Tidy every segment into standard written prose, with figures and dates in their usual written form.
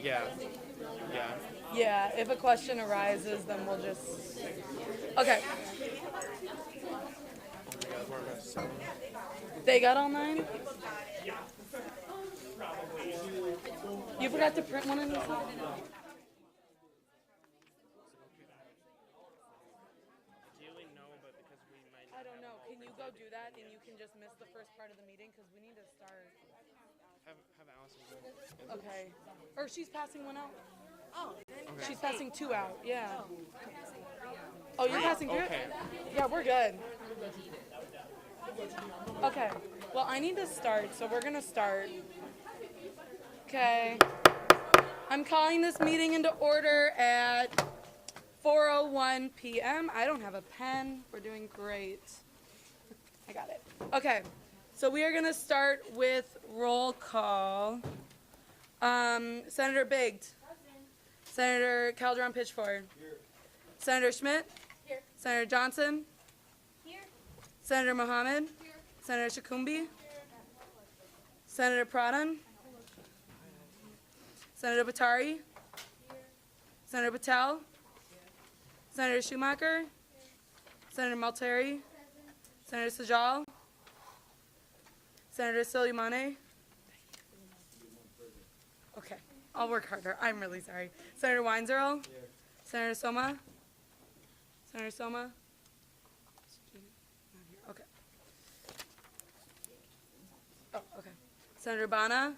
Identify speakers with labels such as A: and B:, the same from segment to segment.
A: Yeah. Yeah.
B: Yeah, if a question arises, then we'll just. Okay. They got all 9? You forgot to print one of these?
A: Ideally, no, but because we might
B: I
A: not
B: don't
A: have
B: know.
A: them all
B: Can you go
A: printed,
B: do that and you can just miss the first part of the meeting because we need to start.
A: have Allison go.
B: Okay. Or she's passing one out.
A: Okay.
B: She's passing 2 out. Yeah. Oh, you're passing through?
A: Okay.
B: Yeah, we're good. Okay. Well, I need to start, so we're going to start. Okay. I'm calling this meeting into order at 4:01 p.m. I don't have a pen. We're doing great. I got it. Okay. So we are going to start with roll call. Senator Biggs. Senator Calderon Pitchford. Here. Senator Schmidt. Here. Senator Johnson. Here. Senator Mohammed. Here. Senator Shakumbi. Here. Senator Pradhan. Senator Batari. Here. Senator Patel. Here. Senator Schumacher. Here. Senator Malteri. Senator Sajal. Senator Soleimani. Okay. I'll work harder. I'm really sorry. Senator Weinzierl. Here. Senator Soma. Senator Soma. Okay. Oh, okay. Senator Bana.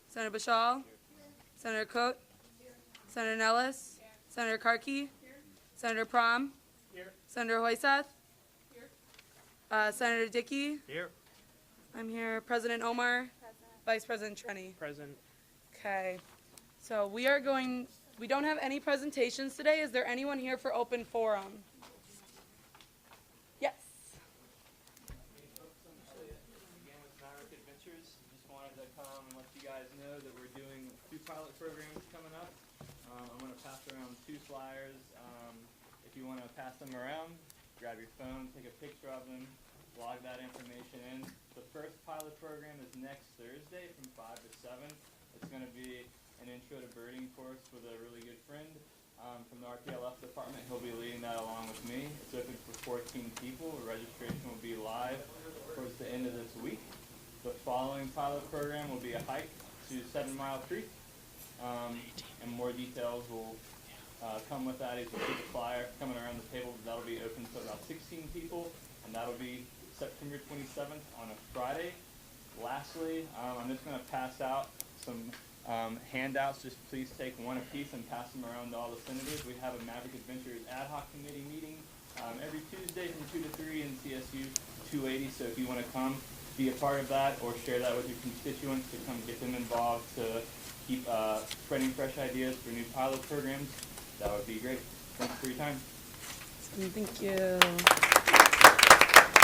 B: Senator Bashal. Senator Coate. Senator Nellis. Senator Karki. Senator Prom. Senator Hoyseth. Senator Dickey.
A: Here.
B: I'm here. President Omar. Vice President Trenny.
A: Present.
B: Okay, so we don't have any presentations today. Is there anyone here for open forum? Yes.
C: Again with MAVRIK Adventures, just wanted to come and let you guys know that we're doing 2 pilot programs coming up. I'm going to pass around 2 flyers. If you want to pass them around, grab your phone, take a picture of them, log that information in. The first pilot program is next Thursday from 5 to 7. It's going to be an intro to birding course with a really good friend from the RPLF department. He'll be leading that along with me. It's open for 14 people. Registration will be live towards the end of this week. The following pilot program will be a hike to 7 Mile Creek, and more details will come with that. It's a big flyer coming around the table. That'll be open to about 16 people, and that'll be September 27th on a Friday. Lastly, I'm just going to pass out some handouts. Just please take one apiece and pass them around to all the senators. We have a MAVRIK Adventures ad hoc committee meeting every Tuesday from 2 to 3 in CSU 280. So if you want to come be a part of that or share that with your constituents to come get them involved to keep spreading fresh ideas for new pilot programs, that would be great. Thanks for your time.
B: Thank you.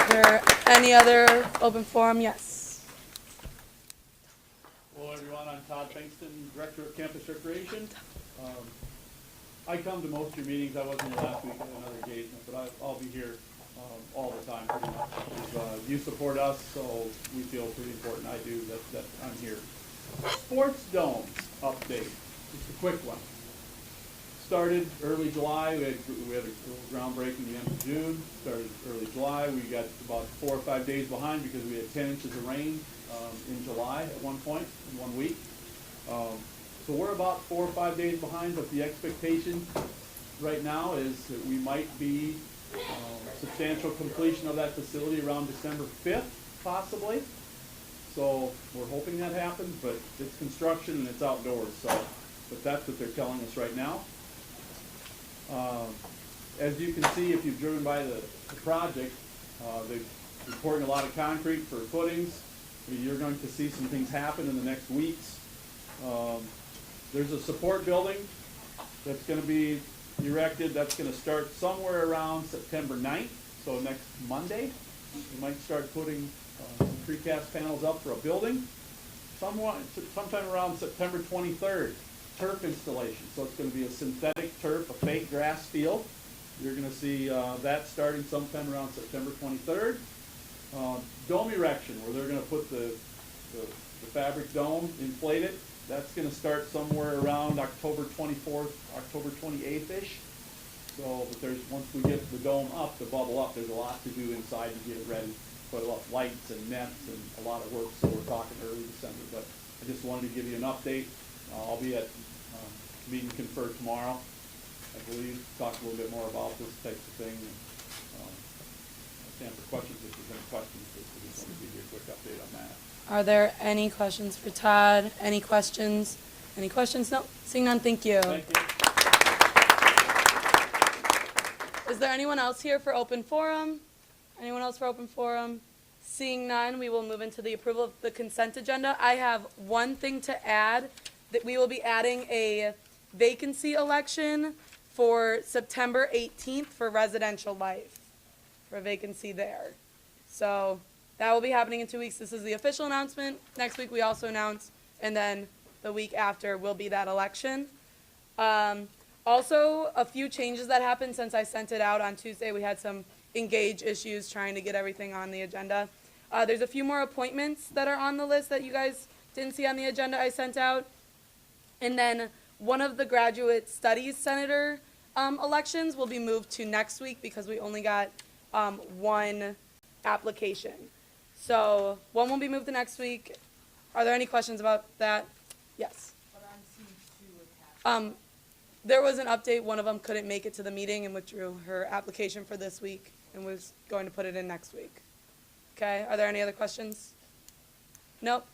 B: Is there any other open forum? Yes.
D: Hello everyone, I'm Todd Bankston, Director of Campus Recreation. I come to most of your meetings. I wasn't here last week at another engagement, but I'll be here all the time pretty much. You support us, so we feel pretty important. I do, that I'm here. Sports Dome update, just a quick one. Started early July, we had a groundbreaking the end of June. Started early July, we got about 4 or 5 days behind because we had 10 inches of rain in July at one point, in 1 week. So we're about 4 or 5 days behind, but the expectation right now is that we might be substantial completion of that facility around December 5th, possibly. So we're hoping that happens, but it's construction and it's outdoors, so, but that's what they're telling us right now. As you can see, if you've driven by the project, they're pouring a lot of concrete for footings. You're going to see some things happen in the next weeks. There's a support building that's going to be erected. That's going to start somewhere around September 9th, so next Monday. We might start putting precast panels up for a building. Sometime around September 23rd, turf installation. So it's going to be a synthetic turf, a fake grass field. You're going to see that starting sometime around September 23rd. Dome erection, where they're going to put the the MAVRIK dome, inflate it. That's gonna start somewhere around October 24th, October 28th-ish. So, but there's, once we get the dome up, the bubble up, there's a lot to do inside to get it ready. Put a lot of lights and nets and a lot of work, so we're talking early December. But I just wanted to give you an update. I'll be at Meet and Confer tomorrow, I believe, talk a little bit more about this type of thing. I'll stand for questions if there's any questions. I just want to give you a quick update on that.
B: Are there any questions for Todd? Any questions? Any questions? No. Seeing none, thank you.
D: Thank you.
B: Is there anyone else here for open forum? Anyone else for open forum? Seeing none, we will move into the approval of the consent agenda. I have one thing to add, that we will be adding a vacancy election for September 18th for residential life, for a vacancy there. So that will be happening in 2 weeks. This is the official announcement. Next week we also announce, and then the week after will be that election. Also, a few changes that happened since I sent it out on Tuesday. We had some engage issues trying to get everything on the agenda. There's a few more appointments that are on the list that you guys didn't see on the agenda I sent out. And then one of the graduate studies senator elections will be moved to next week because we only got one application. So one will be moved to next week. Are there any questions about that? Yes. There was an update. One of them couldn't make it to the meeting and withdrew her application for this week and was going to put it in next week. Okay, are there any other questions? Nope.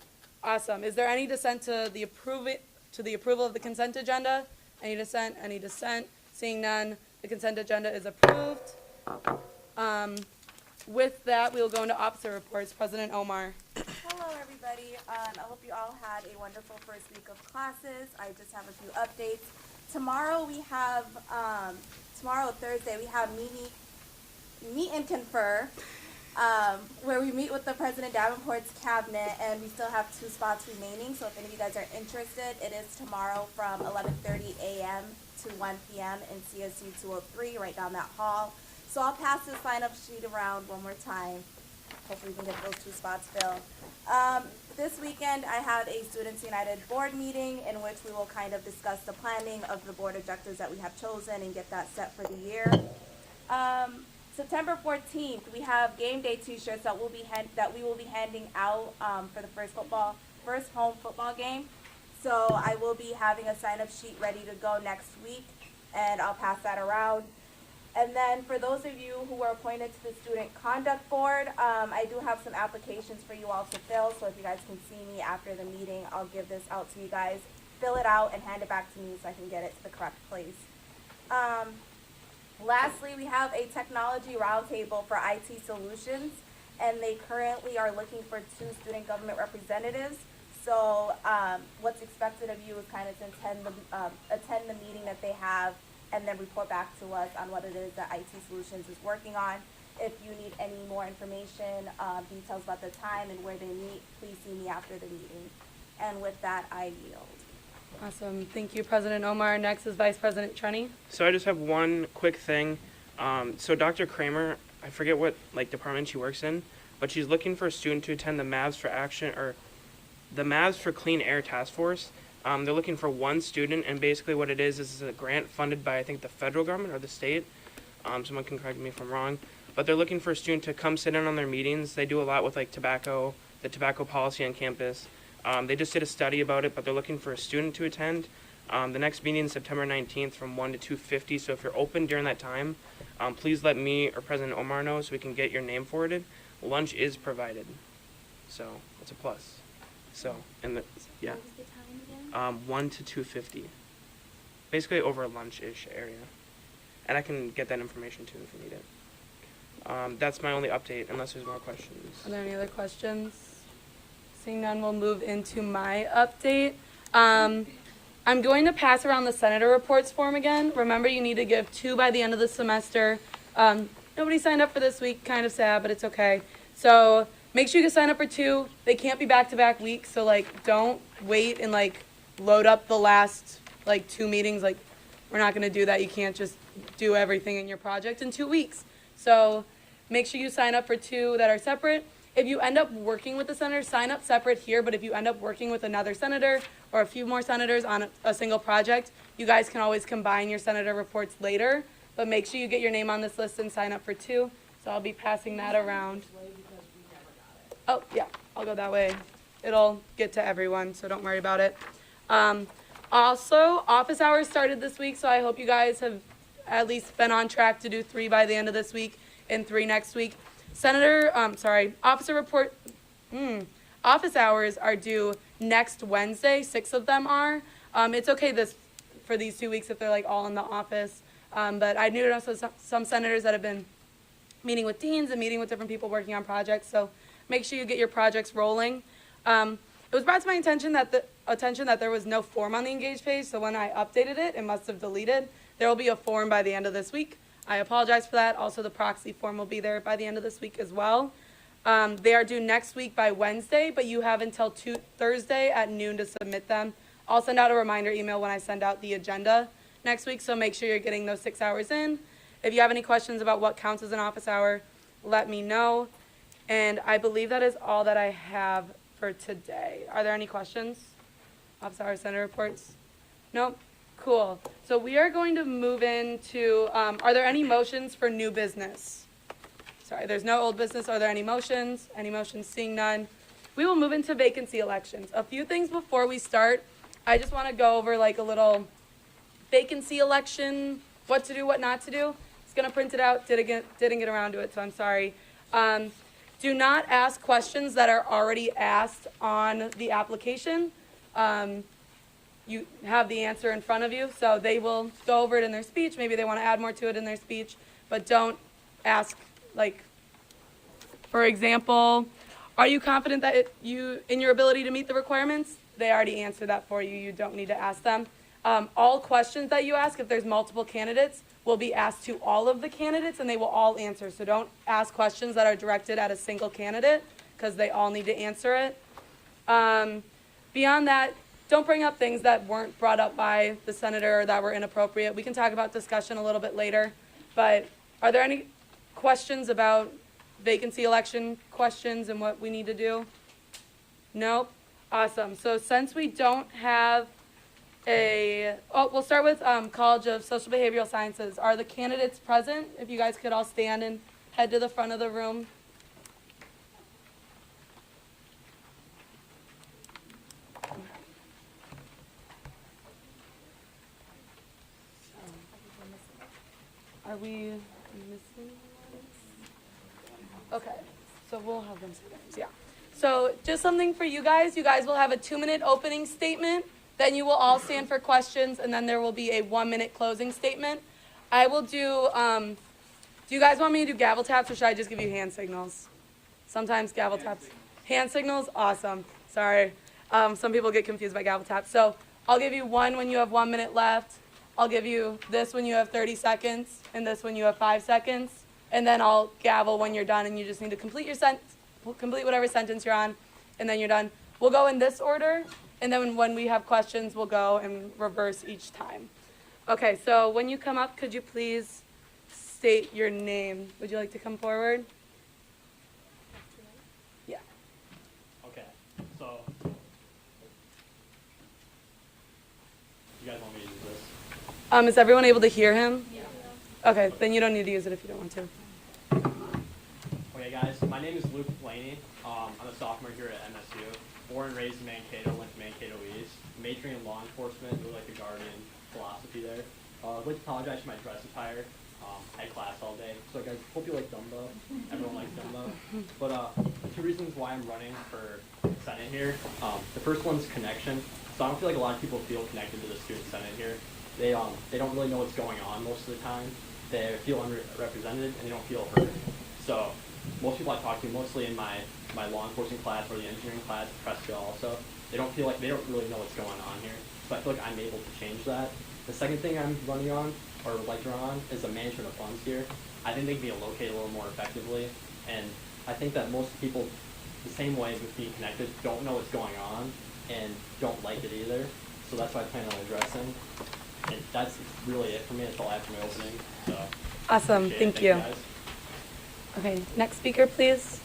B: Awesome. Is there any dissent to the approval of the consent agenda? Any dissent? Any dissent? Seeing none, the consent agenda is approved. With that, we will go into officer reports. President Omar.
E: Hello, everybody. I hope you all had a wonderful first week of classes. I just have a few updates. Tomorrow, Thursday, we have meet and confer, where we meet with the President Davenport's cabinet, and we still have 2 spots remaining. So if any of you guys are interested, it is tomorrow from 11:30 a.m. to 1 p.m. in CSU 203, right down that hall. So I'll pass the sign-up sheet around one more time. Hopefully we can get those 2 spots filled. This weekend, I have a Students United board meeting in which we will kind of discuss the planning of the board objectives that we have chosen and get that set for the year. September 14th, we have game day T-shirts that we will be handing out for the first home football game. So I will be having a sign-up sheet ready to go next week, and I'll pass that around. And then for those of you who are appointed to the Student Conduct Board, I do have some applications for you all to fill. So if you guys can see me after the meeting, I'll give this out to you guys. Fill it out and hand it back to me so I can get it to the correct place. Lastly, we have a technology roundtable for IT solutions, and they currently are looking for 2 student government representatives. So what's expected of you is kind of to attend the meeting that they have and then report back to us on what it is that IT Solutions is working on. If you need any more information, details about the time and where they meet, please see me after the meeting. And with that, I yield.
B: Awesome. Thank you, President Omar. Next is Vice President Trenny.
A: So I just have one quick thing. So Dr. Kramer, I forget what department she works in, but she's looking for a student to attend the Mavs for Action, or the Mavs for Clean Air Task Force. They're looking for 1 student, and basically what it is a grant funded by, I think, the federal government or the state. Someone can correct me if I'm wrong. But they're looking for a student to come sit in on their meetings. They do a lot with the tobacco policy on campus. They just did a study about it, but they're looking for a student to attend. The next meeting is September 19th from 1 to 2:50. So if you're open during that time, please let me or President Omar know so we can get your name forwarded. Lunch is provided, so it's a plus. So, and yeah. 1 to 2:50. Basically over a lunch-ish area. And I can get that information too if you need it. That's my only update, unless there's more questions.
B: Are there any other questions? Seeing none, we'll move into my update. I'm going to pass around the senator reports form again. Remember, you need to give 2 by the end of the semester. Nobody signed up for this week, kind of sad, but it's okay. So make sure you can sign up for 2. They can't be back-to-back weeks, so don't wait and load up the last 2 meetings. We're not going to do that. You can't just do everything in your project in 2 weeks. So make sure you sign up for 2 that are separate. If you end up working with the senator, sign up separate here, but if you end up working with another senator or a few more senators on a single project, you guys can always combine your senator reports later, but make sure you get your name on this list and sign up for 2. So I'll be passing that around. Oh, yeah, I'll go that way. It'll get to everyone, so don't worry about it. Also, office hours started this week, so I hope you guys have at least been on track to do 3 by the end of this week and 3 next week. Office hours are due next Wednesday. 6 of them are. It's okay for these 2 weeks if they're like all in the office. But I knew some senators that have been meeting with deans and meeting with different people working on projects. So make sure you get your projects rolling. It was brought to my attention that there was no form on the Engage page. So when I updated it, it must have deleted. There will be a form by the end of this week. I apologize for that. Also, the proxy form will be there by the end of this week as well. They are due next week by Wednesday, but you have until Thursday at noon to submit them. I'll send out a reminder email when I send out the agenda next week, so make sure you're getting those 6 hours in. If you have any questions about what counts as an office hour, let me know. And I believe that is all that I have for today. Are there any questions? Office hour senator reports? Nope. Cool. So we are going to move into, are there any motions for new business? Sorry, there's no old business. Are there any motions? Any motions? Seeing none. We will move into vacancy elections. A few things before we start. I just want to go over like a little vacancy election, what to do, what not to do. It's going to print it out. Didn't get around to it, so I'm sorry. Do not ask questions that are already asked on the application. You have the answer in front of you, so they will go over it in their speech. Maybe they want to add more to it in their speech, but don't ask, like, for example, are you confident that in your ability to meet the requirements? They already answered that for you. You don't need to ask them. All questions that you ask, if there's multiple candidates, will be asked to all of the candidates, and they will all answer. So don't ask questions that are directed at a single candidate, because they all need to answer it. Beyond that, don't bring up things that weren't brought up by the senator or that were inappropriate. We can talk about discussion a little bit later. But are there any questions about vacancy election questions and what we need to do? Nope. Awesome. So since we don't have we'll start with College of Social Behavioral Sciences. Are the candidates present? If you guys could all stand and head to the front of the room. Are we missing ones? Okay, so we'll have them say names, yeah. So just something for you guys. You guys will have a 2-minute opening statement. Then you will all stand for questions, and then there will be a 1-minute closing statement. I will do you guys want me to do gavel taps, or should I just give you hand signals? Sometimes gavel taps. Hand signals? Awesome. Sorry. Some people get confused by gavel taps. So I'll give you one when you have 1 minute left. I'll give you this when you have 30 seconds, and this when you have 5 seconds. And then I'll gavel when you're done, and you just need to complete complete whatever sentence you're on, and then you're done. We'll go in this order. And then when we have questions, we'll go and reverse each time. Okay, so when you come up, could you please state your name? Would you like to come forward? Yeah.
F: Okay, so you guys want me to use this?
B: Is everyone able to hear him? Yeah. Okay, then you don't need to use it if you don't want to.
F: Okay, guys, my name is Luke Blaney. I'm a sophomore here at MSU. Born and raised in Mankato, went to Mankato East, majoring in law enforcement, do like a guardian philosophy there. I'd like to apologize for my dress attire. I had class all day, so guys, hope you like Dumbo. Everyone likes Dumbo. But the 2 reasons why I'm running for Senate here. The first one's connection. So I don't feel like a lot of people feel connected to the student Senate here. They don't really know what's going on most of the time. They feel underrepresented and they don't feel heard. So most people I talk to, mostly in my law enforcement class or the engineering class, Prescott also, they don't really know what's going on here. So I feel like I'm able to change that. The second thing I'm running on, or would like to run on, is the management of funds here. I think they can be allocated a little more effectively, and I think that most people, the same way with being connected, don't know what's going on and don't like it either. So that's what I plan on addressing. And that's really it for me. That's all I have for my opening. So
B: Awesome, thank you.
F: Guys.
B: Okay, next speaker, please.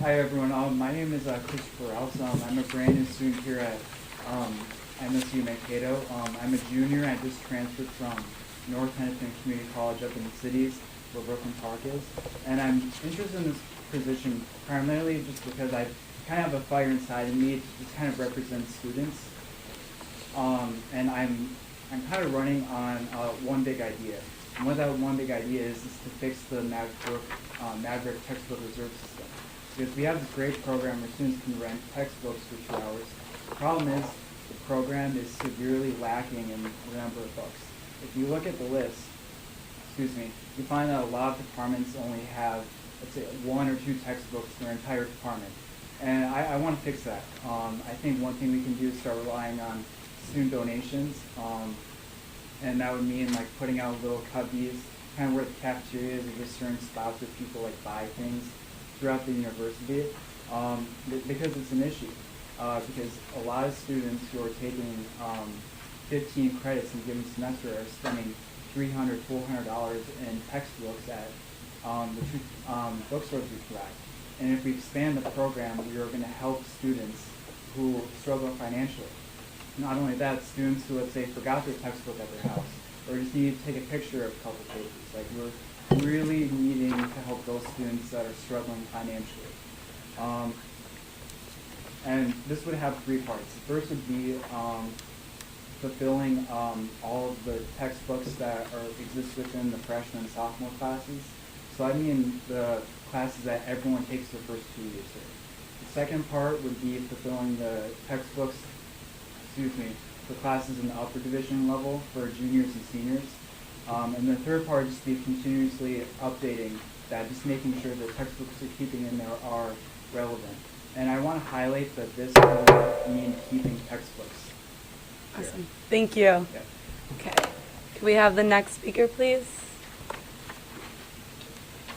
G: Hi everyone, my name is Christopher Rouse. I'm a brand new student here at MSU Mankato. I'm a junior. I just transferred from North Hennepin Community College up in the cities where Brooklyn Park is. And I'm interested in this position primarily just because I kind of have a fire inside of me to just kind of represent students. And I'm kind of running on one big idea. And what that one big idea is to fix the MAVRIK textbook reserve system. Because we have this great program where students can rent textbooks for 2 hours. The problem is the program is severely lacking in the number of books. If you look at the list, you find that a lot of departments only have, let's say, 1 or 2 textbooks in their entire department. And I want to fix that. I think one thing we can do is start relying on student donations. And that would mean like putting out little cubbies, kind of where the cafeteria is, or just certain spots where people like buy things throughout the university, because it's an issue. Because a lot of students who are taking 15 credits in a given semester are spending $300, $400 in textbooks at the 2 bookstores we provide. And if we expand the program, we are going to help students who struggle financially. Not only that, students who, let's say, forgot their textbook at their house, or just need to take a picture of a couple pages. Like, we're really needing to help those students that are struggling financially. And this would have 3 parts. The first would be fulfilling all of the textbooks that exist within the freshman and sophomore classes. So I mean the classes that everyone takes their first 2 years here. The second part would be fulfilling the textbooks, for classes in the upper division level for juniors and seniors. And the third part would just be continuously updating that, just making sure the textbooks we're keeping in there are relevant. And I want to highlight that this will mean keeping textbooks.
B: Awesome. Thank you.
G: Yeah.
B: Okay. Could we have the next speaker, please?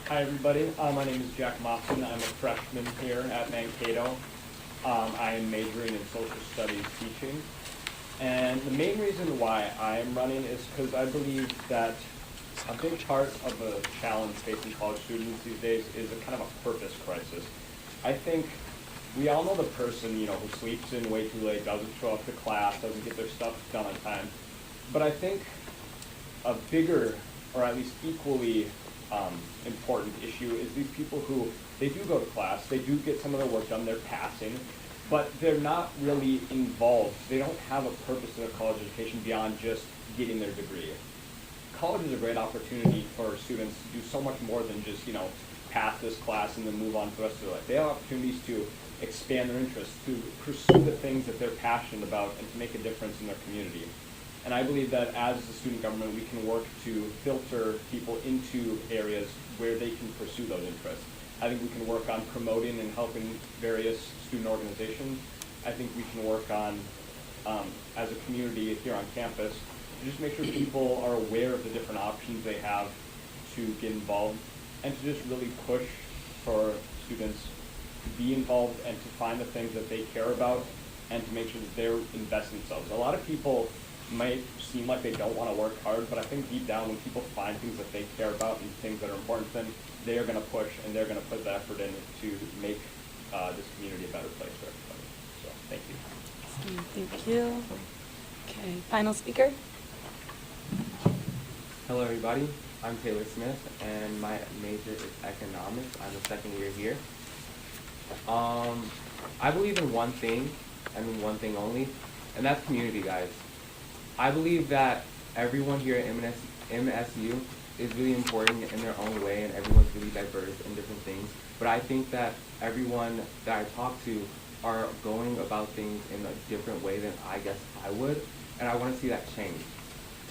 F: Hi everybody, my name is Jack Mopson. I'm a freshman here at Mankato. I am majoring in social studies teaching. And the main reason why I'm running is because I believe that a big part of a challenge facing college students these days is a kind of a purpose crisis. I think we all know the person, who sleeps in way too late, doesn't show up to class, doesn't get their stuff done on time. But I think a bigger, or at least equally important issue is these people who, they do go to class, they do get some of their work done, they're passing, but they're not really involved. They don't have a purpose in their college education beyond just getting their degree. College is a great opportunity for students to do so much more than just, pass this class and then move on to the rest of their life. They have opportunities to expand their interests, to pursue the things that they're passionate about, and to make a difference in their community. And I believe that as a student government, we can work to filter people into areas where they can pursue those interests. I think we can work on promoting and helping various student organizations. I think we can work on, as a community here on campus, to just make sure people are aware of the different options they have to get involved, and to just really push for students to be involved and to find the things that they care about, and to make sure that they're investing themselves. A lot of people might seem like they don't want to work hard, but I think deep down when people find things that they care about and things that are important to them, they are going to push and they're going to put the effort in to make this community a better place for everybody. So, thank you.
B: Awesome. Thank you. Okay, final speaker.
H: Hello everybody, I'm Taylor Smith and my major is economics. I'm a second year here. I believe in one thing and in one thing only, and that's community, guys. I believe that everyone here at MSU is really important in their own way, and everyone's really diverse in different things. But I think that everyone that I talk to are going about things in a different way than I guess I would, and I want to see that change.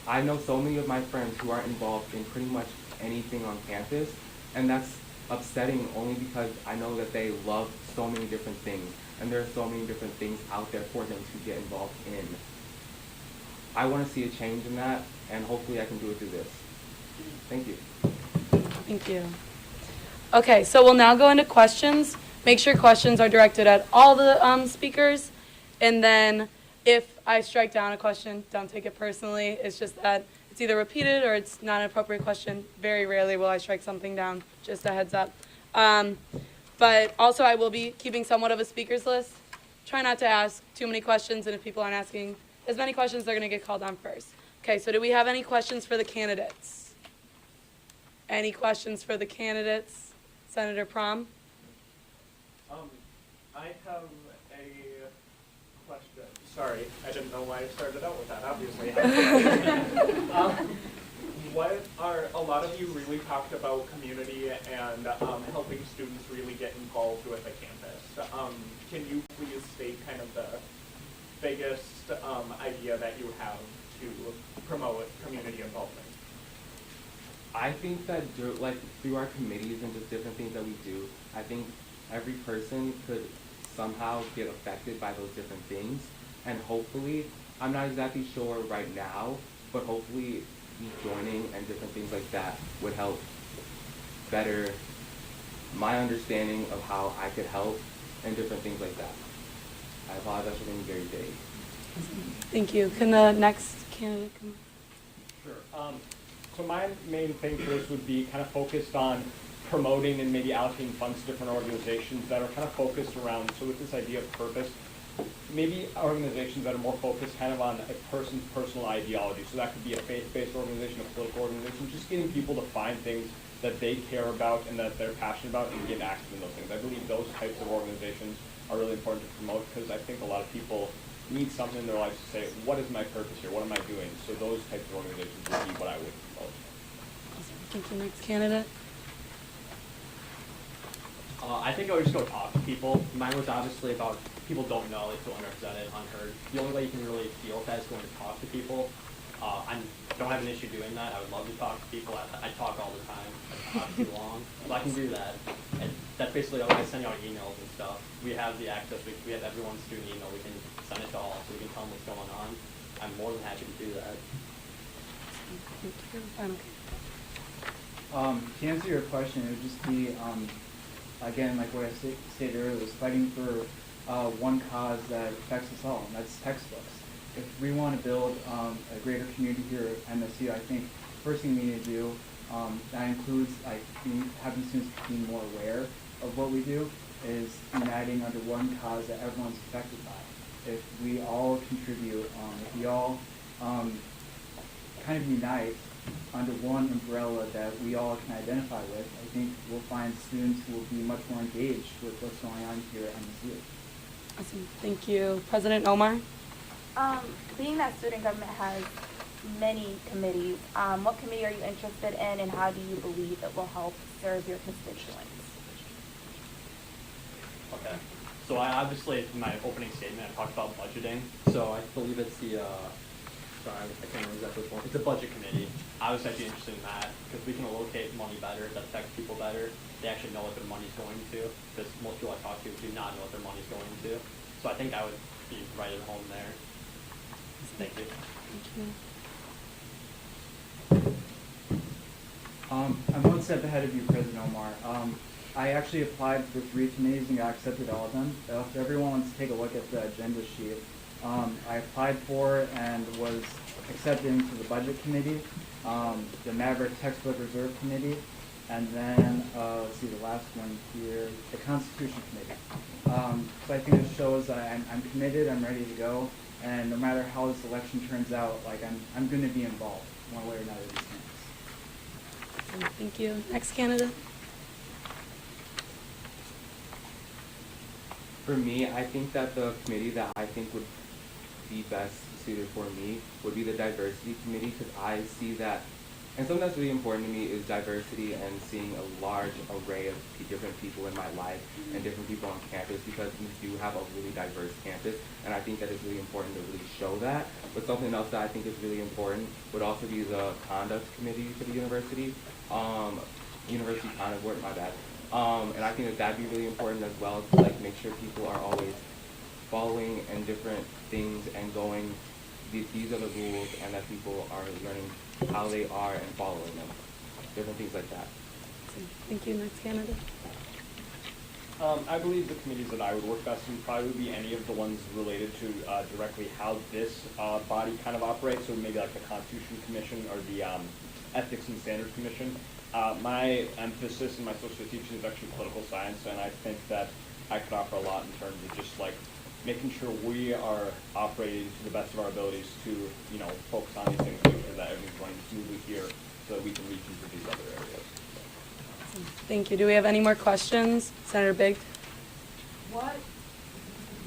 H: I know so many of my friends who aren't involved in pretty much anything on campus, and that's upsetting only because I know that they love so many different things, and there are so many different things out there for them to get involved in. I want to see a change in that, and hopefully I can do it through this. Thank you.
B: Thank you. Okay, so we'll now go into questions. Make sure questions are directed at all the speakers, and then if I strike down a question, don't take it personally. It's just that it's either repeated or it's not an appropriate question. Very rarely will I strike something down, just a heads up. But also I will be keeping somewhat of a speakers list. Try not to ask too many questions, and if people aren't asking as many questions, they're going to get called on first. Okay, so do we have any questions for the candidates? Any questions for the candidates? Senator Prom?
I: I have a question. Sorry, I didn't know why I started out with that, obviously. What are, a lot of you really talked about community and helping students really get involved with the campus. Can you please state kind of the biggest idea that you have to promote community involvement?
H: I think that through our committees and just different things that we do, I think every person could somehow get affected by those different things. And hopefully, I'm not exactly sure right now, but hopefully joining and different things like that would help better my understanding of how I could help and different things like that. I apologize for being very vague.
B: Thank you. Can the next candidate come?
J: Sure. So my main thing for this would be kind of focused on promoting and maybe allocating funds to different organizations that are kind of focused around, so with this idea of purpose, maybe organizations that are more focused kind of on a person's personal ideology. So that could be a faith-based organization, a political organization, just getting people to find things that they care about and that they're passionate about and get active in those things. I believe those types of organizations are really important to promote because I think a lot of people need something in their lives to say, what is my purpose here? What am I doing? So those types of organizations would be what I would promote.
B: Thank you. Next candidate.
F: I think I would just go talk to people. Mine was obviously about people don't know, they feel unrepresented, unheard. The only way you can really deal with that is going to talk to people. I don't have an issue doing that. I would love to talk to people. I talk all the time. I talk too long. So I can do that. And that's basically all. I send out emails and stuff. We have the access. We have everyone's student email. We can send it to all, so we can tell them what's going on. I'm more than happy to do that.
G: To answer your question, it would just be, again, like what I stated earlier, was fighting for one cause that affects us all, and that's textbooks. If we want to build a greater community here at MSU, I think first thing we need to do, that includes like having students be more aware of what we do, is uniting under one cause that everyone's affected by. If we all contribute, if we all kind of unite under one umbrella that we all can identify with, I think we'll find students who will be much more engaged with what's going on here at MSU.
B: Awesome. Thank you. President Omar?
E: Being that student government has many committees, what committee are you interested in and how do you believe it will help serve your constituents?
F: Okay. So I obviously, in my opening statement, I talked about budgeting. So I believe it's the, sorry, I can't remember exactly which one. It's a budget committee. I was actually interested in that because we can allocate money better, that affects people better. They actually know what their money's going to, because most people I talk to do not know what their money's going to. So I think I would be right at home there. Thank you.
B: Thank you.
G: I'm one step ahead of you, President Omar. I actually applied for 3 committees and got accepted all of them. If everyone wants to take a look at the agenda sheet, I applied for and was accepted into the Budget Committee, the MAVRIK Textbook Reserve Committee, and then, let's see, the last one here, the Constitution Committee. So I think it shows that I'm committed, I'm ready to go, and no matter how this election turns out, like I'm going to be involved one way or another these things.
B: Thank you. Next candidate.
H: For me, I think that the committee that I think would be best suited for me would be the diversity committee, because I see that, and something that's really important to me is diversity and seeing a large array of different people in my life and different people on campus, because we do have a really diverse campus, and I think that it's really important to really show that. But something else that I think is really important would also be the conduct committee for the university, university conduct board, my bad. And I think that that'd be really important as well, to like make sure people are always following and different things and going, these are the rules, and that people are learning how they are and following them. Different things like that.
B: Thank you. Next candidate.
J: I believe the committees that I would work best in probably would be any of the ones related to directly how this body kind of operates, so maybe like the Constitution Commission or the Ethics and Standards Commission. My emphasis in my social teaching is actually political science, and I think that I could offer a lot in terms of just like making sure we are operating to the best of our abilities to, you know, focus on these things, make sure that everything's running smoothly here so that we can reach into these other areas.
B: Thank you. Do we have any more questions? Senator Bigg?
K: What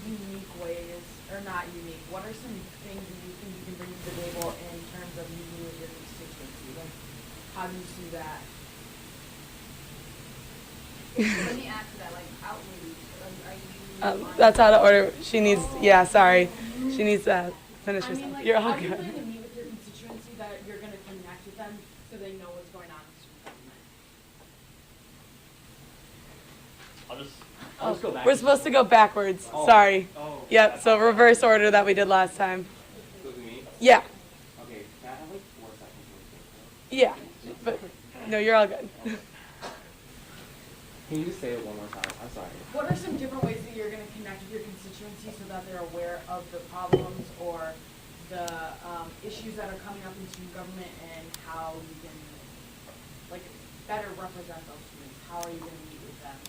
K: unique ways, or not unique, what are some things that you think you can bring to the table in terms of meeting with your constituency? Like, how do you see that?
E: Let me ask that, like outreach, are you?
B: That's out of order. She needs, yeah, sorry. She needs to finish
K: I
B: her
K: mean,
B: stuff.
K: like,
B: You're all
K: how do you
B: good.
K: plan to meet with your constituency that you're gonna connect with them so they know what's going on in student government?
F: I'll just go back.
B: We're supposed to go backwards.
F: Oh.
B: Sorry.
F: Oh.
B: Yep, so reverse order that we did last time.
H: Look at me.
B: Yeah,
H: Okay, can I have like 4 seconds to
B: yeah. But no, you're all good.
H: Can you just say it one more time? I'm sorry.
K: What are some different ways that you're gonna connect with your constituency so that they're aware of the problems or the issues that are coming up in student government and how you can, like, better represent those students? How are you gonna meet with them?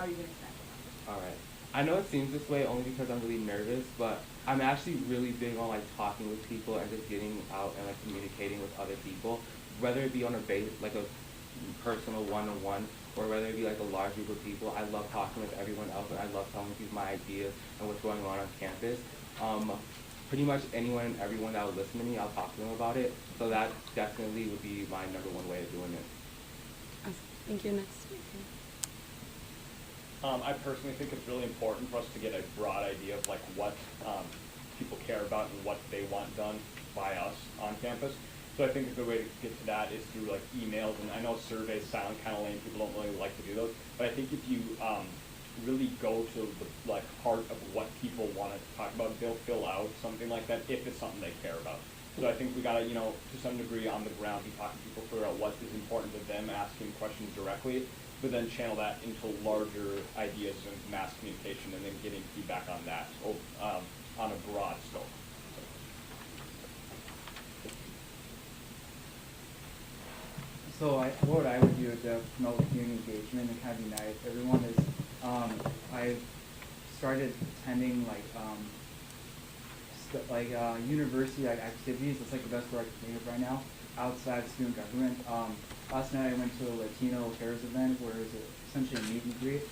K: How are you gonna connect with them?
H: All right. I know it seems this way only because I'm really nervous, but I'm actually really big on like talking with people and just getting out and like communicating with other people, whether it be on a base like a personal one-on-one or whether it be like a large group of people. I love talking with everyone else, and I love telling people my ideas and what's going on campus. Pretty much anyone and everyone that would listen to me, I'll talk to them about it. So that definitely would be my #1 way of doing it.
B: Thank you. Next.
J: I personally think it's really important for us to get a broad idea of like what people care about and what they want done by us on campus. So I think a good way to get to that is through like emails, and I know surveys sound kind of lame, people don't really like to do those, but I think if you really go to the like heart of what people want to talk about, they'll fill out something like that if it's something they care about. So I think we gotta, you know, to some degree on the ground, be talking to people, figure out what is important to them, asking questions directly, but then channel that into larger ideas and mass communication, and then getting feedback on that on a broad scope.
G: So what I would do to promote community engagement and kind of unite everyone is I've started attending university activities. That's like the best word I can think of right now outside of student government. Last night I went to a Latino affairs event where it was essentially a meet and greet.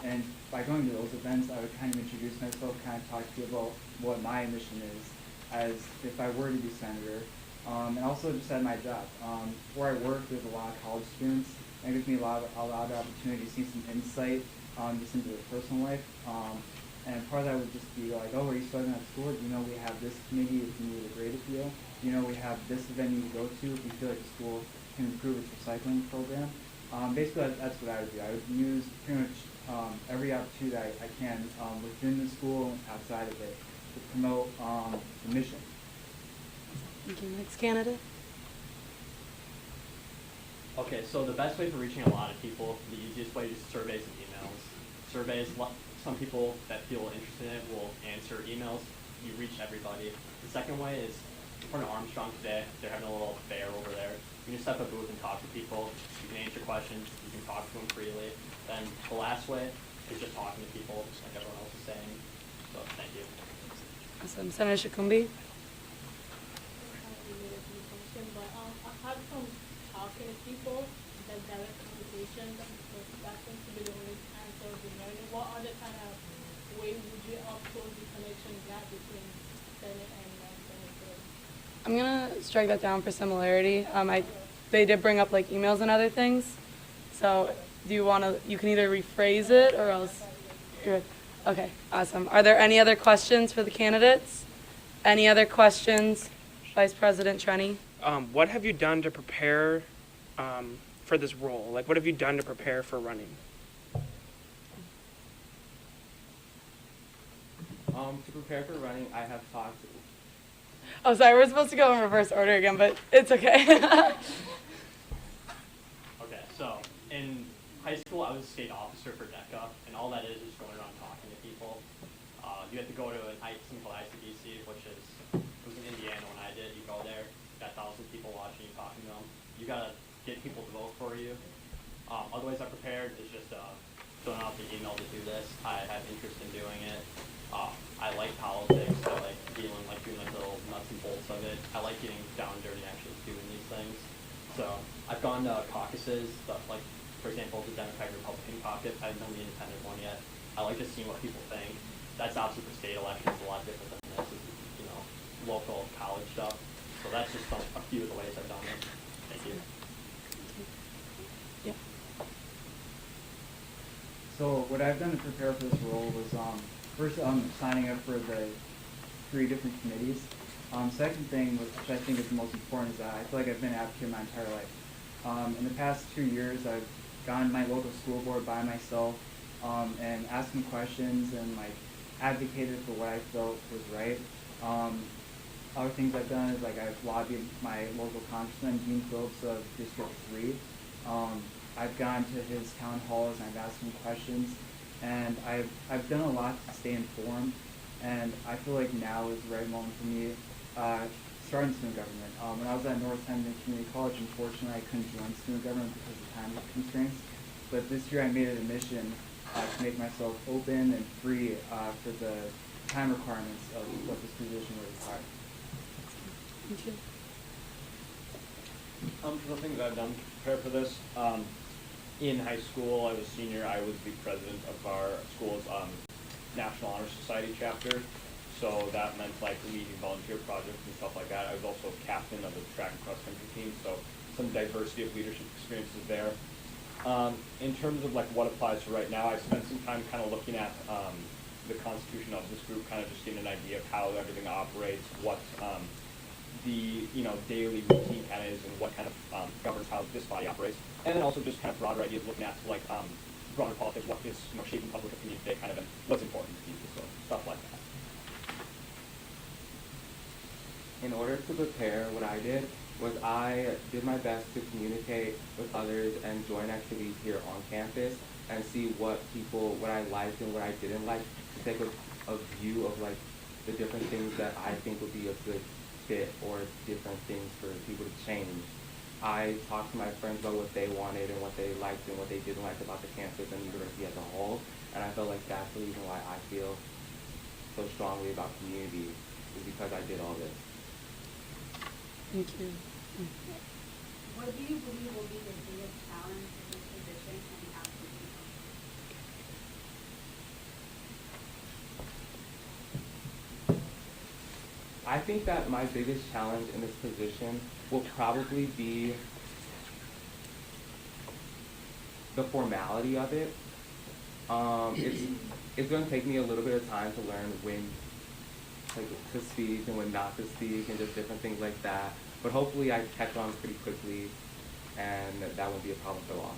G: And by going to those events, I would kind of introduce myself, kind of talk to you about what my mission is as if I were to be senator. And also just at my job. Where I work, there's a lot of college students, and it gives me a lot of opportunity to see some insight just into their personal life. And part of that would just be like, oh, are you studying at school? You know, we have this committee if you need a grade appeal. You know, we have this event you can go to if you feel like the school can improve its recycling program. Basically, that's what I would do. I would use pretty much every opportunity that I can within the school and outside of it to promote the mission.
B: Thank you. Next candidate.
F: Okay, so the best way for reaching a lot of people, the easiest way is surveys and emails. Surveys, some people that feel interested in it will answer emails. You reach everybody. The second way is for an Armstrong today. They're having a little fair over there. You can just set up a booth and talk to people. You can answer questions. You can talk to them freely. Then the last way is just talking to people, just like everyone else is saying. So thank you.
B: Awesome. Senator Shikumbi.
L: But apart from talking to people, the direct conversation, because that seems to be the only answer to learning, what other kind of way would you uphold the connection gap between Senate and non-Senate?
B: I'm gonna strike that down for similarity. They did bring up like emails and other things. So do you want to? You can either rephrase it or else. You're, okay. Awesome. Are there any other questions for the candidates? Any other questions, Vice President Trenny?
A: What have you done to prepare for this role? Like, what have you done to prepare for running?
H: To prepare for running, I have talked.
B: Oh, sorry. We're supposed to go in reverse order again, but it's okay.
F: Okay, so in high school, I was a state officer for DECA, and all that is going around talking to people. You have to go to something called ICBC, which was in Indiana when I did. You go there, you got 1,000 people watching you, talking to them. You gotta get people to vote for you. Other ways I prepared is just filling out the email to do this. I have interest in doing it. I like politics. I like doing like the little nuts and bolts of it. I like getting down and dirty and actually doing these things. So I've gone to caucuses, like for example, the Democratic Republican caucus. I haven't done the independent one yet. I like just seeing what people think. That's obviously for state elections a lot different than this. Is, local college stuff. So that's just a few of the ways I've done it. Thank you.
B: Yeah.
G: So what I've done to prepare for this role was first signing up for the 3 different committees. Second thing, which I think is the most important, is that I feel like I've been an advocate my entire life. In the past 2 years, I've gone to my local school board by myself and asked them questions and advocated for what I felt was right. Other things I've done is I've lobbied my local congressman, Dean Phillips of District 3. I've gone to his town halls and I've asked him questions, and I've done a lot to stay informed, and I feel like now is the right moment for me starting student government. When I was at North Henry Community College, unfortunately I couldn't join student government because of time constraints, but this year I made it a mission to make myself open and free for the time requirements of what this position would require.
B: Thank you.
J: For the things I've done to prepare for this, in high school, I was a senior. I was the president of our school's National Honor Society chapter. So that meant leading volunteer projects and stuff like that. I was also captain of the track and cross country team, so some diversity of leadership experiences there. In terms of what applies to right now, I spent some time kind of looking at the constitution of this group, kind of just getting an idea of how everything operates, what the daily routine kind of is, and what kind of governs how this body operates, and then also just kind of broader ideas, looking at broader politics, what is shaping public opinion today, kind of, and what's important to people, so stuff like that.
H: In order to prepare, what I did was I did my best to communicate with others and join activities here on campus and see what I liked and what I didn't like, to take a view of the different things that I think would be a good fit or different things for people to change. I talked to my friends about what they wanted and what they liked and what they didn't like about the campus and the university as a whole, and I felt like that's the reason why I feel so strongly about community, is because I did all this.
B: Thank you.
M: What do you believe will be the biggest challenge in this position and how to do it?
H: I think that my biggest challenge in this position will probably be the formality of it. It's going to take me a little bit of time to learn when to speak and when not to speak and just different things like that. But hopefully I catch on pretty quickly, and that won't be a problem for long.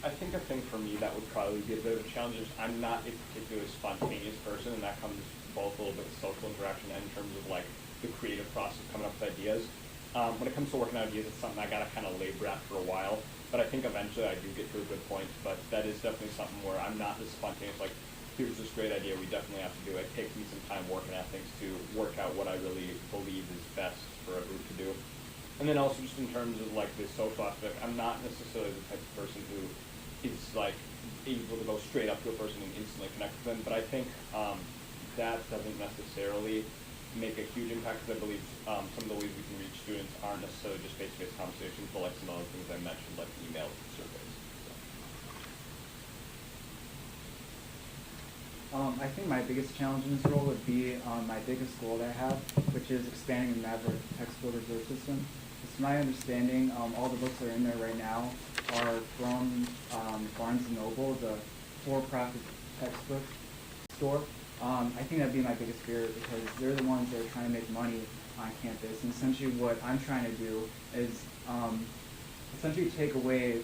J: I think a thing for me that would probably be a bit of a challenge is I'm not a particularly spontaneous person, and that comes both a little bit with social interaction and in terms of the creative process coming up with ideas. When it comes to working on ideas, it's something I gotta kind of labor at for a while, but I think eventually I do get to a good point. But that is definitely something where I'm not as spontaneous, here's this great idea, we definitely have to do it. It takes me some time working at things to work out what I really believe is best for a group to do. And then also just in terms of the social aspect, I'm not necessarily the type of person who is able to go straight up to a person and instantly connect with them, but I think that doesn't necessarily make a huge impact, because I believe some of the ways we can reach students aren't necessarily just face-to-face conversations, but some other things I mentioned, like email and surveys.
G: I think my biggest challenge in this role would be my biggest goal that I have, which is expanding the MAVRIK textbook reserve system. To my understanding, all the books that are in there right now are from Barnes & Noble, the for-profit textbook store. I think that'd be my biggest fear, because they're the ones that are trying to make money on campus. And essentially what I'm trying to do is essentially take away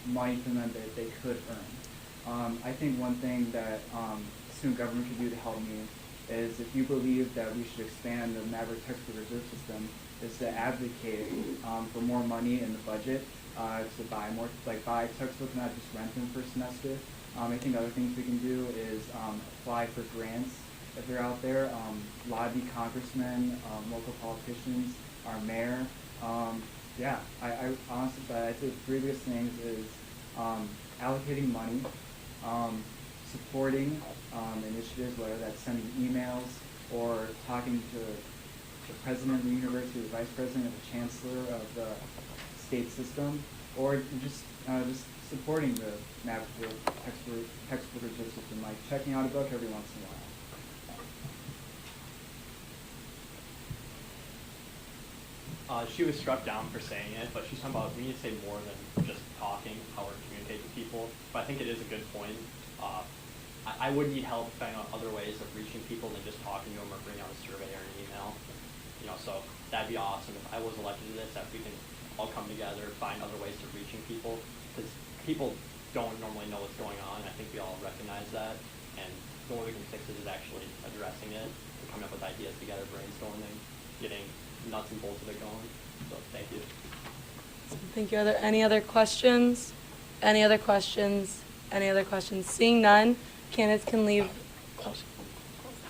G: money from them that they could earn. I think one thing that student government could do to help me is, if you believe that we should expand the MAVRIK textbook reserve system, is to advocate for more money in the budget to buy more, buy textbooks, not just rent them for a semester. I think other things we can do is apply for grants if they're out there, lobby congressmen, local politicians, our mayor. Yeah, I honestly, but I think the biggest things is allocating money, supporting initiatives, whether that's sending emails or talking to the president of the university, the vice president, the chancellor of the state system, or just supporting the MAVRIK textbook review system, like checking out a book every once in a while.
F: She was struck down for saying it, but she's talking about we need to say more than just talking, how we're communicating with people. But I think it is a good point. I would need help finding out other ways of reaching people than just talking to them or bringing out a survey or an email. So that'd be awesome if I was elected to this, that we can all come together, find other ways of reaching people, because people don't normally know what's going on. I think we all recognize that, and the only way we can fix it is actually addressing it, and coming up with ideas together, brainstorming, getting nuts and bolts of it going. So thank you.
B: Thank you. Are there any other questions? Any other questions? Any other questions? Seeing none, candidates can leave.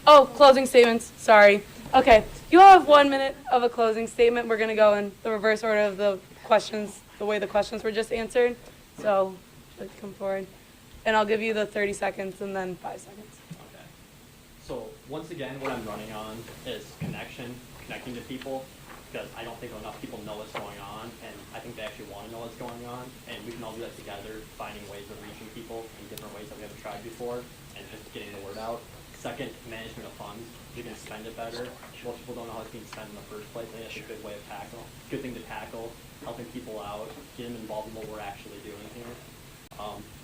B: Oh, closing statements. Sorry. Okay. You all have 1 minute of a closing statement. We're going to go in the reverse order of the questions, the way the questions were just answered. So, let's come forward. And I'll give you the 30 seconds and then 5 seconds.
F: Okay. So once again, what I'm running on is connecting to people, because I don't think enough people know what's going on, and I think they actually want to know what's going on, and we can all do that together, finding ways of reaching people in different ways that we haven't tried before, and just getting the word out. Second, management of funds. You can spend it better. Most people don't know how it's being spent in the first place. I think that's a good way of good thing to tackle, helping people out, get them involved in what we're actually doing here.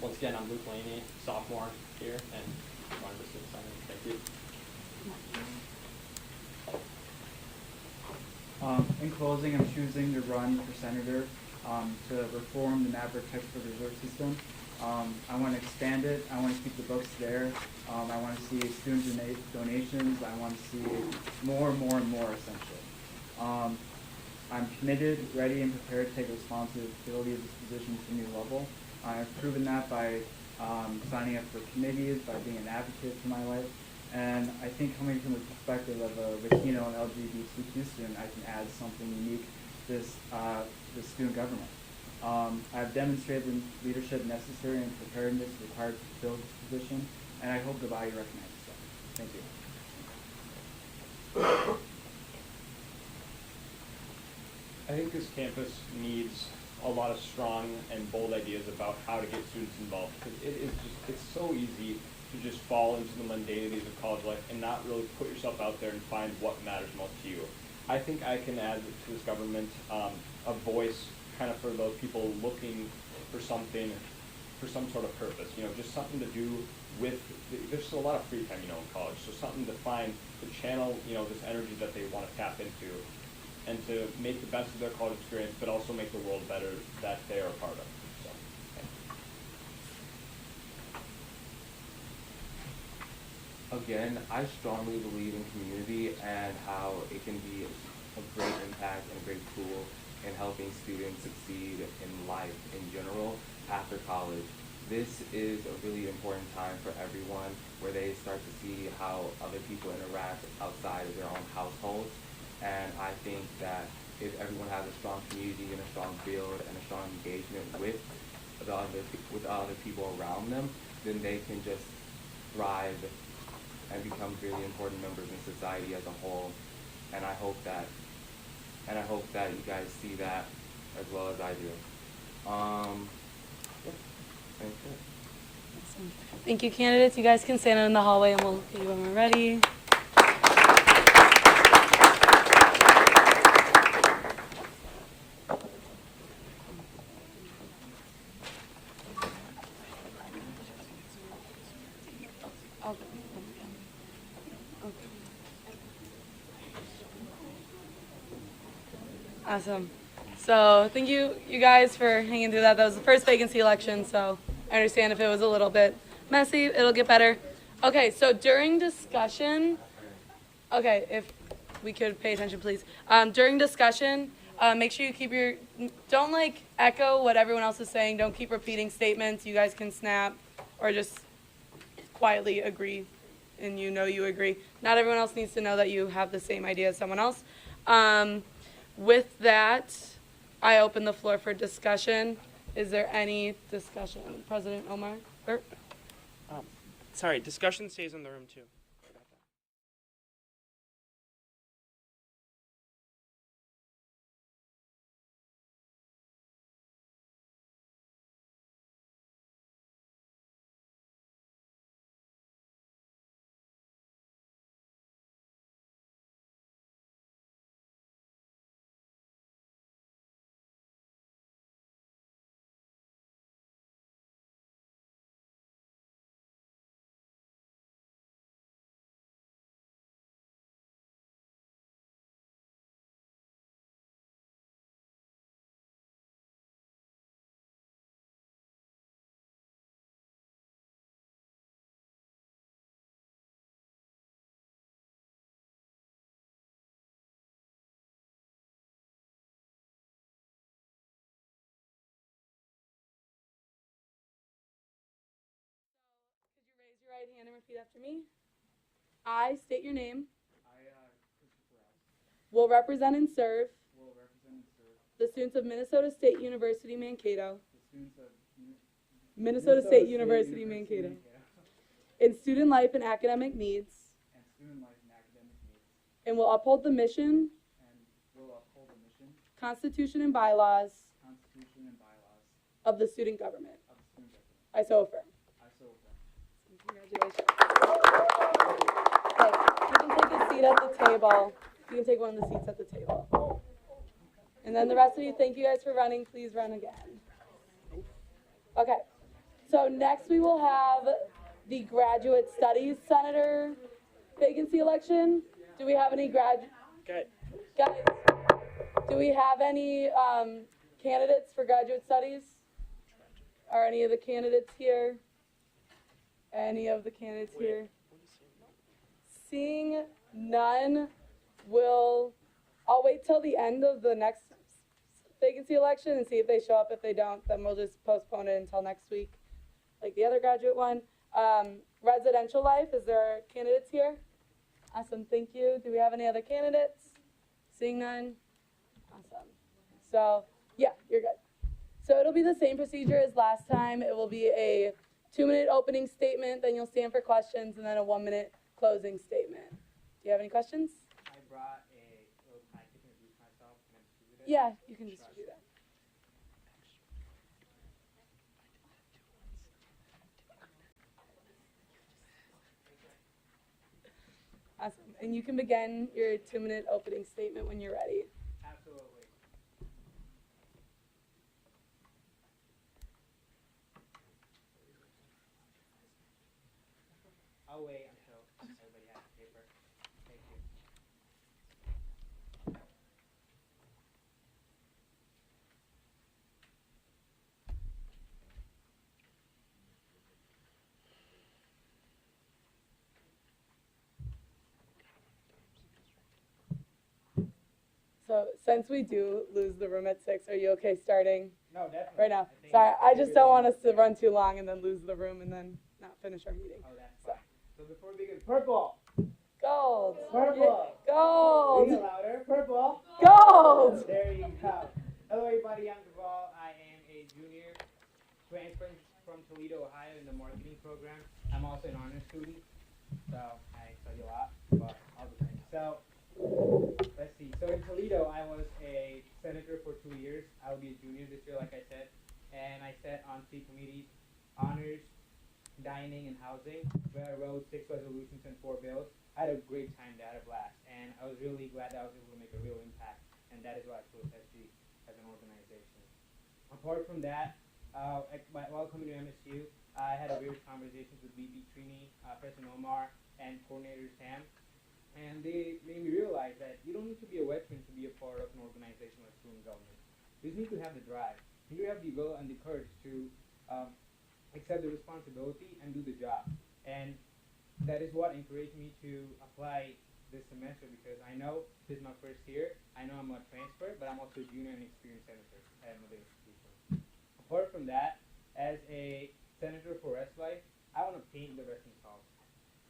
F: Once again, I'm Luke Laney, sophomore here, and running for student center. Thank you.
G: In closing, I'm choosing to run for senator to reform the MAVRIK textbook reserve system. I want to expand it. I want to keep the books there. I want to see student donations. I want to see more, essentially. I'm committed, ready, and prepared to take responsibility of this position to a new level. I've proven that by signing up for committees, by being an advocate for my life. And I think coming from the perspective of a Latino and LGBTQ student, I can add something unique to this student government. I've demonstrated the leadership necessary and preparedness required to fulfill this position, and I hope the body recognizes that. Thank you.
J: I think this campus needs a lot of strong and bold ideas about how to get students involved, because it's so easy to just fall into the mundanities of college life and not really put yourself out there and find what matters most to you. I think I can add to this government a voice kind of for those people looking for something, for some sort of purpose, just something to do with, there's still a lot of free time, in college, so something to find, to channel, this energy that they want to tap into, and to make the best of their college experience, but also make the world better that they are a part of. So,
H: Again, I strongly believe in community and how it can be a great impact and a great tool in helping students succeed in life in general after college. This is a really important time for everyone where they start to see how other people interact outside of their own households. And I think that if everyone has a strong community and a strong build and a strong engagement with other people around them, then they can just thrive and become really important members in society as a whole. And I hope that you guys see that as well as I do. Thank you.
B: Awesome. Thank you, candidates. You guys can stand in the hallway and we'll get you when we're ready. Awesome. So thank you guys for hanging through that. That was the first vacancy election, so I understand if it was a little bit messy, it'll get better. Okay, so during discussion, okay, if we could pay attention, please. During discussion, make sure you keep don't echo what everyone else is saying. Don't keep repeating statements. You guys can snap or just quietly agree and you agree. Not everyone else needs to know that you have the same idea as someone else. With that, I open the floor for discussion. Is there any discussion? President Omar?
A: Sorry, discussion stays in the room too. Forgot that.
B: Could you raise your right hand and repeat after me? I state your name.
G: I, Christopher Rouse,
B: Will represent and serve
G: will represent and serve
B: the students of Minnesota State University, Mankato.
G: the students of
B: Minnesota State University, Mankato. In student life and academic needs.
G: and student life and academic needs,
B: And will uphold the mission,
G: and will uphold the mission,
B: Constitution, and bylaws
G: Constitution, and bylaws
B: of the student government.
G: of the student government.
B: I so affirm.
G: I so affirm.
B: Congratulations. Okay, you can take a seat at the table. You can take one of the seats at the table. And then the rest of you, thank you guys for running. Please run again. Okay, so next we will have the Graduate Studies Senator vacancy election. Do we have any guys, do we have any candidates for Graduate Studies? Are any of the candidates here? Any of the candidates here? Seeing none, I'll wait till the end of the next vacancy election and see if they show up. If they don't, then we'll just postpone it until next week, like the other graduate one. Residential life, is there candidates here? Awesome, thank you. Do we have any other candidates? Seeing none? Awesome. So, yeah, you're good. So it'll be the same procedure as last time. It will be a 2-minute opening statement, then you'll stand for questions, and then a 1-minute closing statement. Do you have any questions?
F: I brought a little packet to introduce myself and distribute it.
B: Yeah, you can distribute that. Awesome. And you can begin your 2-minute opening statement when you're ready.
F: Absolutely. I'll wait until everybody has paper. Thank you.
B: So since we do lose the room at 6, are you okay starting
F: No, definitely.
B: right now?
F: I think
B: Sorry, I just don't want us to
F: everyone-
B: run too long and then lose the room and then not finish our meeting.
F: Oh, that's fine. So before we begin, purple.
B: Gold.
F: Purple.
B: Yeah, gold.
F: Read it louder. Purple.
B: Gold.
F: There you go. Hello, everybody. I'm Duval. I am a junior, transferring from Toledo, Ohio, in the marketing program. I'm also an honors student, so I study a lot, but all the things. So let's see. So in Toledo, I was a senator for 2 years. I'll be a junior this year, like I said, and I sat on 3 committees: honors, dining, and housing, where I wrote 6 resolutions and 4 bills. I had a great time there, I had a blast, and I was really glad that I was able to make a real impact, and that is why I chose SG as an organization. Apart from that, while coming to MSU, I had a various conversations with VP Trini, President Omar, and Coordinator Sam, and they made me realize that you don't need to be a veteran to be a part of an organization like student government. You just need to have the drive. You need to have the will and the courage to accept the responsibility and do the job. And that is what encouraged me to apply this semester, because I know this is my first year. I know I'm a transfer, but I'm also a junior and experienced senator at another institution. Apart from that, as a senator for Rest Life, I want to paint the residence halls.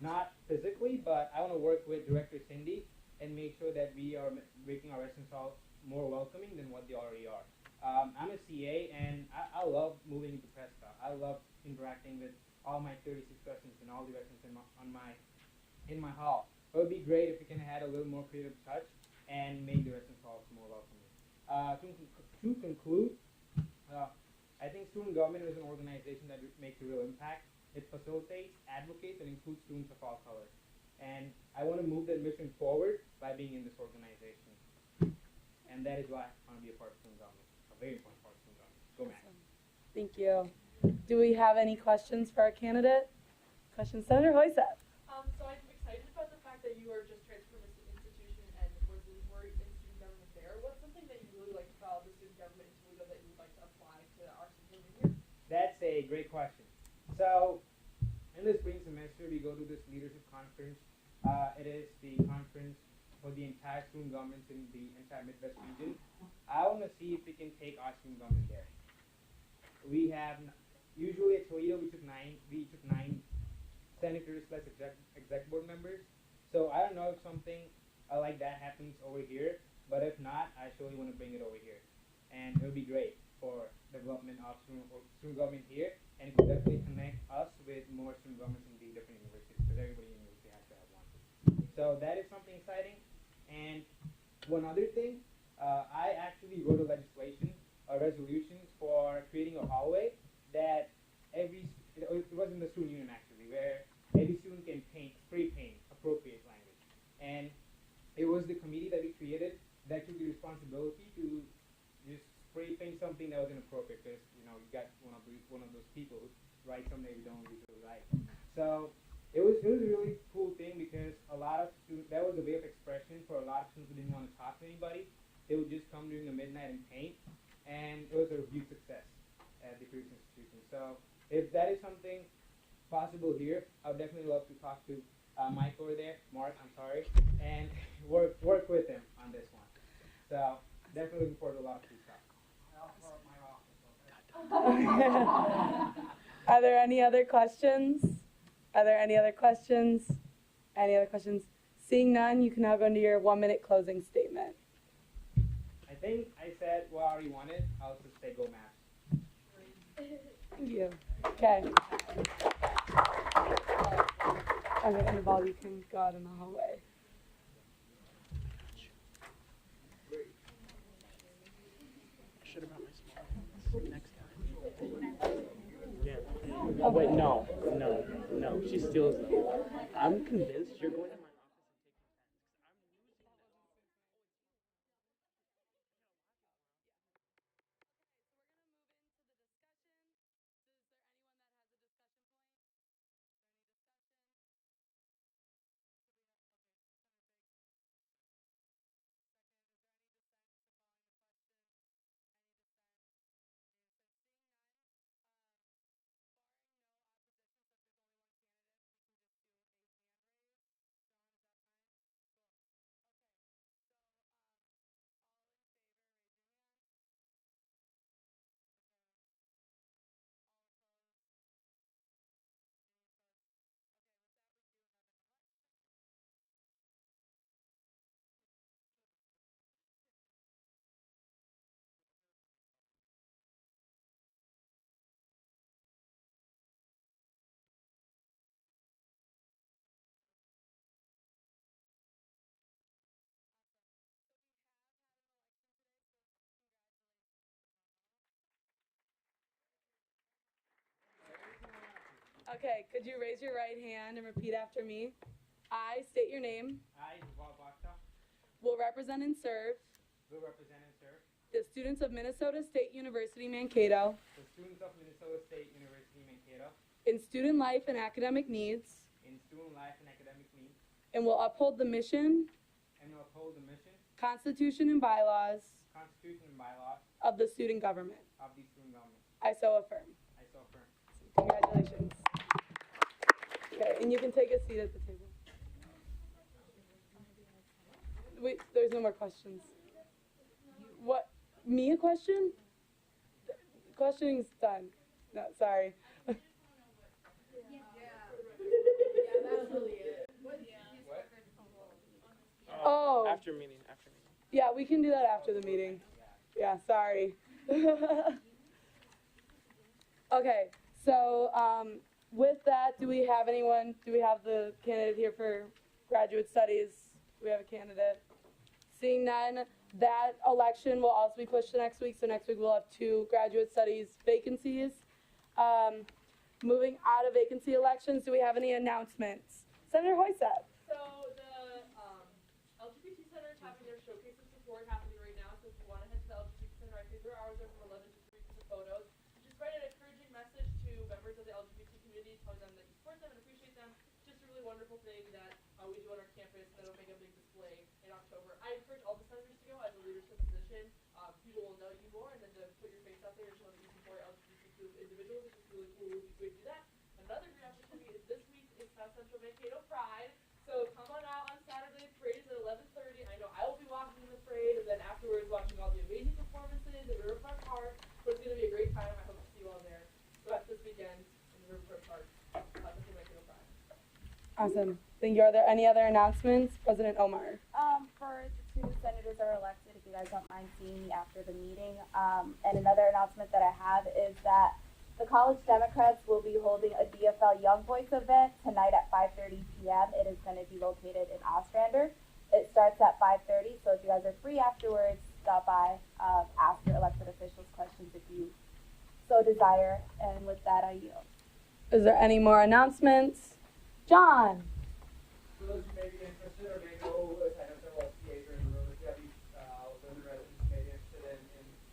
F: Not physically, but I want to work with Director Cindy
N: and make sure that we are making our residence halls more welcoming than what they already are. I'm a CA, and I love moving into Prescott. I love interacting with all my 36 residents and all the residents in my hall. It would be great if we can add a little more creative touch and make the residence halls more welcoming. To conclude, I think student government is an organization that makes a real impact. It facilitates, advocates, and includes students of all colors. And I want to move that mission forward by being in this organization. And that is why I want to be a part of student government, a very important part of student government. Go Max.
B: Thank you. Do we have any questions for our candidate? Questions, Senator Hoysett.
O: So I'm excited about the fact that you are just transferred from this institution and were in student government there. What's something that you really liked about the student government in Toledo that you would like to apply to our system here?
N: That's a great question. So, in the spring semester, we go to this leadership conference. It is the conference for the entire student governments in the entire Midwest region. I want to see if we can take our student government there. We have, usually at Toledo, we took nine senators plus exec board members. So I don't know if something like that happens over here, but if not, I surely want to bring it over here. And it would be great for development of student government here, and it could definitely connect us with more student governments in the different universities, because everybody in the university has to have one. So that is something exciting. And one other thing, I actually wrote a resolution for creating a hallway that it was in the student union actually, where every student can spray paint appropriate language. And it was the committee that we created that took the responsibility to just spray paint something that was inappropriate, because you got one of those people who write something they don't usually write. So it was a really cool thing, because a lot of students, that was a way of expression for a lot of students who didn't want to talk to anybody. They would just come during the midnight and paint, and it was a huge success at the previous institution. So if that is something possible here, I would definitely love to talk to Mike over there, Mark, I'm sorry, and work with him on this one. So definitely looking forward to a lot of cool stuff.
B: Are there any other questions? Are there any other questions? Any other questions? Seeing none, you can now go into your 1-minute closing statement.
N: I think I said what I already wanted. I'll just say go Mavs.
B: Thank you. Okay. Okay, and the ball, you can go out in the hallway.
A: I should have brought my small next time. Yeah. Oh, wait, no. She steals them. I'm convinced you're going to my
B: Okay, could you raise your right hand and repeat after me? I state your name.
N: I, Yuval Bakta,
B: Will represent and serve
N: will represent and serve
B: the students of Minnesota State University Mankato
N: the students of Minnesota State University Mankato
B: in student life and academic needs,
N: in student life and academic needs,
B: and will uphold the mission,
N: and will uphold the mission,
B: Constitution, and bylaws
N: Constitution, and bylaws
B: of the student government.
N: of the student government.
B: I so affirm.
N: I so affirm.
B: Congratulations. Okay, and you can take a seat at the table. Wait, there's no more questions. What? Me a question? The questioning's done. No, sorry.
O: Yeah, that's really it.
N: What?
B: Oh.
A: After meeting.
B: Yeah, we can do that after the meeting. Yeah, sorry. Okay, so with that, do we have the candidate here for graduate studies? Do we have a candidate? Seeing none, that election will also be pushed to next week, so next week we'll have 2 graduate studies vacancies. Moving out of vacancy elections, do we have any announcements? Senator Hoysett.
O: So the LGBT Center is having their showcase of support happening right now. So if you want to head to the LGBT Center, I think their hours are from 11 to 3 for the photos. Just write an encouraging message to members of the LGBT community, telling them that you support them and appreciate them. Just a really wonderful thing that we do on our campus, and it'll make a big display in October. I encourage all the senators to go as a leadership position. People will know you more, and then to put your face out there and show that you support LGBTQ individuals, which is really cool. It would be great to do that. Another great opportunity is this week is South Central Mankato Pride. So come on out on Saturday. The parade is at 11:30. I know I will be walking in the parade, and then afterwards watching all the amazing performances at Riverfront Park. But it's going to be a great time. I hope to see you all there. So that's this weekend in Riverfront Park. South Central Mankato Pride.
B: Awesome. Thank you. Are there any other announcements? President Omar.
E: For the 2 senators that are elected, if you guys don't mind seeing me after the meeting. And another announcement that I have is that the College Democrats will be holding a DFL Young Voice event tonight at 5:30 p.m. It is going to be located in Ostrander. It starts at 5:30, so if you guys are free afterwards, stop by, ask your elected officials questions if you so desire. And with that, I yield.
B: Is there any more announcements? John.
P: For those who may be interested or may know, I know several TAs are in the room, if you have any women residents who may be interested in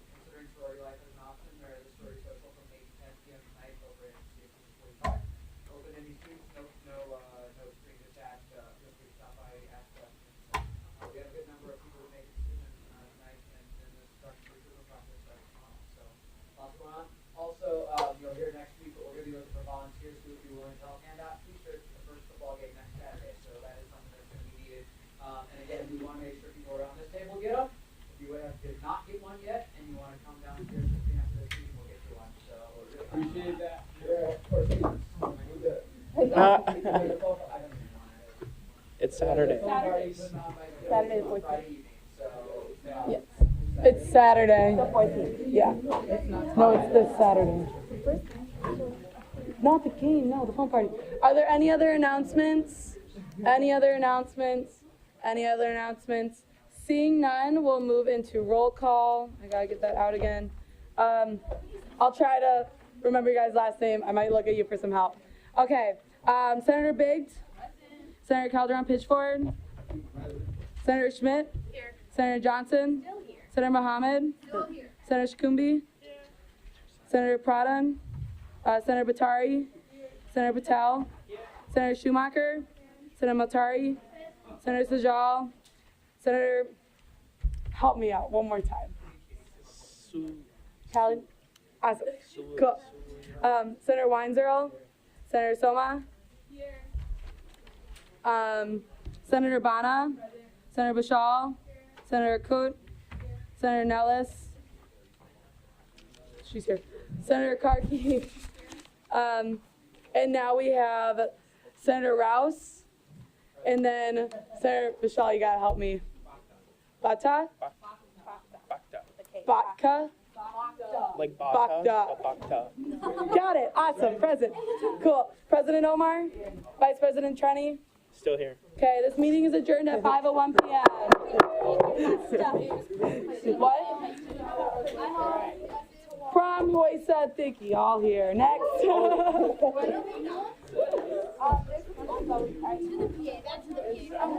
P: considering sorority life as an option, there is a sorority social from 8 to 10 p.m. tonight over in CSU 45. Open to any students, no strings attached. Feel free to stop by, ask questions. We have a good number of people who make a decision tonight, and the recruitment process starts tomorrow. So lots going on. Also, you'll hear next week, but we're going to be looking for volunteers who would be willing to help hand out t-shirts for the first football game next Saturday. So that is something that's going to be needed. And again, we want to make sure people around this table get them. If you did not get one yet, and you want to come downstairs with me after this meeting, we'll get you one. So appreciate that. Yeah, of course.
A: It's Saturday.
B: Saturday the 14th. Yes. It's Saturday.
E: The 14th.
B: Yeah. No, it's this Saturday. Not the game, no, the fun party. Are there any other announcements? Any other announcements? Any other announcements? Seeing none, we'll move into roll call. I gotta get that out again. I'll try to remember your guys' last name. I might look at you for some help. Okay. Senator Biggs? Senator Calderon-Pitchford? Senator Schmidt?
O: Here.
B: Senator Johnson?
O: Still here.
B: Senator Mohammed?
O: Still here.
B: Senator Shkumbi?
O: Here.
B: Senator Pradhan? Senator Batari? Senator Patel? Senator Schumacher? Senator Matari? Senator Sajal? Senator, help me out one more time. Callie? Awesome. Cool. Senator Weinzierl? Senator Soma?
O: Here.
B: Senator Bana? Senator Bashal? Senator Kut? Senator Nellis? She's here. Senator Karki? And now we have Senator Rouse, and then Senator Bashal, you gotta help me. Bata? Batka?
A: Like Baka, but Bakta.
B: Got it. Awesome. Present. Cool. President Omar? Vice President Trenny?
A: Still here.
B: Okay, this meeting is adjourned at 5:01 p.m. What? Prom Hoysa Thicky, all here. Next.
M: To the PA.